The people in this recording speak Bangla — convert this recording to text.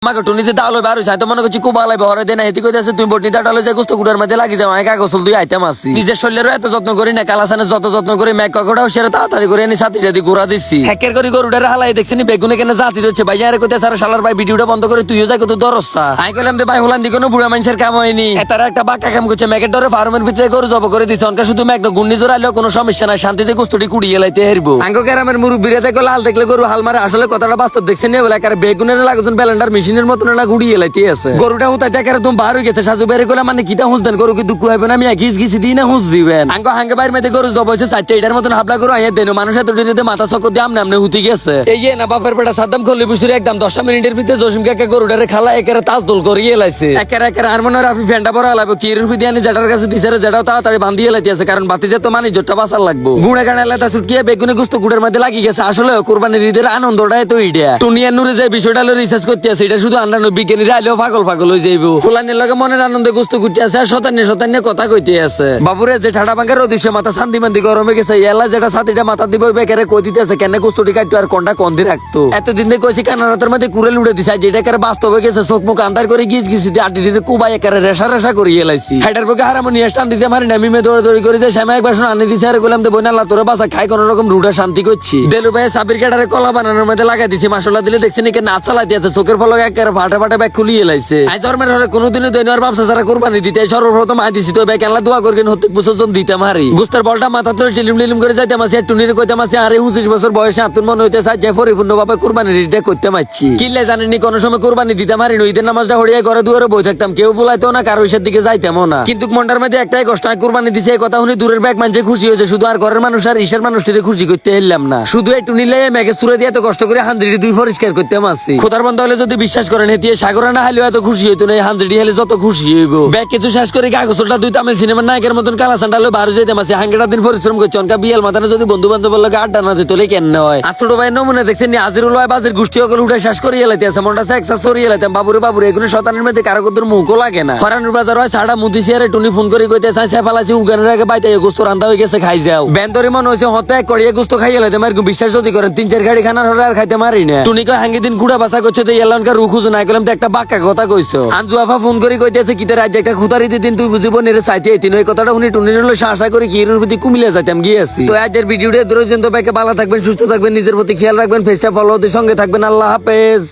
আমাকে টুনিতে দাও বার হইছে তো মনে করছি খুব ভালো হরে দেনা হেতি কইতাছে তুমি বটনি দাঁড়ালে যে গোস্ত কুড়ার মধ্যে লাগি যাও আমি কাগজ দুই আইটেম আছে নিজের শরীরের এত যত্ন করি না কালাসানে যত যত্ন করি ম্যাক কাকড়াও সেরে তাড়াতাড়ি করে আনি সাথে যদি ঘোরা দিচ্ছি হ্যাকের করে গরুটারে হালাই দেখছিনি বেগুনে কেন জাতি দিচ্ছে ভাই আরে কইতে স্যার শালার ভাই ভিডিওটা বন্ধ করে তুইও যাই কত দরসা আমি কইলাম যে ভাই হলান দি কোনো বুড়া মানুষের কাম হয়নি তারা একটা বাক্কা কাম করছে ম্যাকের ডরে ফার্মের ভিতরে গরু জব করে দিছে অনকা শুধু ম্যাক গুন্ডি জোর আইলেও কোনো সমস্যা নাই শান্তিতে গোস্তটি কুড়িয়ে লাইতে হেরবো আঙ্গ গ্রামের মুরব্বিরা দেখো লাল দেখলে গরু হাল মারে আসলে কথাটা বাস্তব দেখছেন না বলে কার বেগুনের লাগজন ব্যালেন্ডার মেশিনের মতন না গুড়িয়ে লাইতে আছে গরুটা হুতা দেখার তুমি বার হয়ে গেছে সাজু বেরে কইলা মানে কিটা হুঁস দেন গরু কি দুঃখ হইবে না আমি ঘিস ঘিসি দিই না হুঁস দিবেন আঙ্গ হাঙ্গে বাইর মেতে গরু জব হইছে চারটে এটার মতন হাবলা গরু আইয়া দেন মানুষ এত দিনে মাথা চক্কর দিয়ে আমনে আমনে হুতি গেছে এই যে না বাপের পেটা সাদ্দাম খল্লি বুসুরি একদম 10 মিনিটের ভিতরে জসিম কাকা গরুটারে খালা একেরে তাল তুল করিয়ে লাইছে একেরে আর মনে রাফি ফ্যান্ডা বড় লাইবো কি রুপি দিয়ে যেটার কাছে দিছে যেটাও তাড়াতাড়ি বান্ধিয়ে লাইতেছে কারণ বাতিজে তো মানে জোটটা বাঁচার লাগবো গুড়ে গানে লাইতা ছুটকিয়ে বেগুনে গুস্ত গুড়ের মধ্যে লাগি গেছে আসলে কুরবানির ঈদের আনন্দটাই তো ইডিয়া টুনিয়া নুরে যে বিষয়টা রিসার্চ করতে আছে এটা শুধু আন্ডানো বিজ্ঞানীরা আইলেও পাগল পাগল হয়ে যাইবো ফুলানির লগে মনের আনন্দে গুস্ত গুটি আছে আর শতান্য কথা কইতে আছে বাবুরে যে ঠাডা ভাঙ্গার অদৃশ্য মাথা শান্তি মান্দি গরমে গেছে এলা যেটা সাথীটা মাথা দিব বেকারে কই দিতেছে কেন গুস্তটি কাটতো আর কোনটা কন্দি রাখতো এতদিন দিয়ে কইছি কানারাতের মধ্যে কুড়ে লুড়ে দিছে যেটা কারে বাস্তব হয়ে গেছে চোখ মুখ আন্দার করে গিজ গিছি দিয়ে আটি দিতে কুবাই একারে রেশা রেশা করিয়ে এলাইছি হাইটার পক্ষে হারামোনিয়াস টান দিতে মারি না মিমে দৌড়ে দৌড়ি করে যায় শ্যামা একবার আনি দিছে আর গোলাম দেবো না আল্লাহ তোর বাসা খাই কোন রকম রুটা শান্তি করছি দেলু ভাই সাবির কাটারে কলা বানানোর মধ্যে লাগাই দিছি মাসাল্লাহ দিলে দেখছি নাকি না চালাই দিয়েছে চোখের ফলক একেবারে ফাটা ফাটা ব্যাগ খুলিয়ে এলাইছে আই জন্মের হলে কোনোদিনও দেন আর ব্যবসা যারা কোরবানি দিতে সর্বপ্রথম আই দিছি তো ব্যাগ আল্লাহ দোয়া করবেন হতে বছর দিতে মারি গুস্তার বলটা মাথা ধরে টিলিম টিলিম করে যাইতে মাসি আর টুনির কইতে মাসি আরে 29 বছর বয়সে আতুন মনে হইতে চাই যে পরিপূর্ণ ভাবে কোরবানির ঈদটা করতে মারছি কিল্লে জানেনি কোন সময় কোরবানি দিতে মারি ঈদের নামাজটা হড়িয়ে ঘরে দুয়ারে বই থাকতাম কেউ বলাইতো না কারো ইসের দিকে যাইতামও না কিন্তু মনটার মধ্যে একটাই কষ্ট হয় কোরবানি দিছে এই কথা শুনে দূরের ব্যাগ মানুষে খুশি হয়েছে শুধু আর ঘরের মানুষ আর ঈশের মানুষটিরে খুশি করতে এলাম না শুধু এই টুনিলে মেঘে সুরে দিয়ে এত কষ্ট করে হান্দ্রিটি দুই পরিষ্কার করতে মারছি খোদার বন্ধ হলে যদি বিশ্বাস করেন হেতিয়ে সাগরে না হাইলেও এত খুশি হইতো না এই হান্দ্রিটি হলে যত খুশি হইব ব্যাগ কিছু শেষ করে কাগজটা দুই তামিল সিনেমার নায়কের মতন কালা সান্ডালে বার যেতে মাসি হাঙ্গেটা দিন পরিশ্রম করছে অনকা বিয়াল মাথানে যদি বন্ধু বান্ধব লাগে আড্ডা না দিত কেন হয় আর ছোট ভাই নমুনা দেখছেন আজিরুল বাজের গোষ্ঠী সকল উঠে শেষ করে এলাইতে আছে মনটা একসা সরিয়ে এলাইতাম বাবুরে এগুলো শতানের মধ্যে কারো কত মুখও লাগে না হরানুর বাজার হয় সাড়া মুদি সিয়ারে টুনি ফোন করে কইতে চাই সেফালাছি উগানের আগে বাইতে গোস্ত রান্দা হয়ে গেছে খাই যাও বেন্দরি মন হয়েছে হতে এক কড়িয়ে গোস্ত খাই এলাইতে আমার বিশ্বাস যদি করেন 3-4 গাড়ি খানার হলে আর খাইতে মারি না টুনি কয় হাঙ্গি দিন গুড়া বাসা করছে তো এলানকার রুখুজ না করলাম তো একটা বাক্কা কথা কইছো আনজু আফা ফোন করে কইতেছে কিতে রাজ্যে একটা খুতারি দিন তুই বুঝিব নেরে চাইতে তিন ওই কথাটা উনি টুনির হলো আশা করি কি এর প্রতি কুমিলে যাইতাম গিয়েছি তো আজকের ভিডিওটা দূরের জন্য ভালো থাকবেন সুস্থ থাকবেন নিজের প্রতি খেয়াল রাখবেন ফেসটা ফলো সঙ্গে থাকবেন আল্লাহ হাফেজ।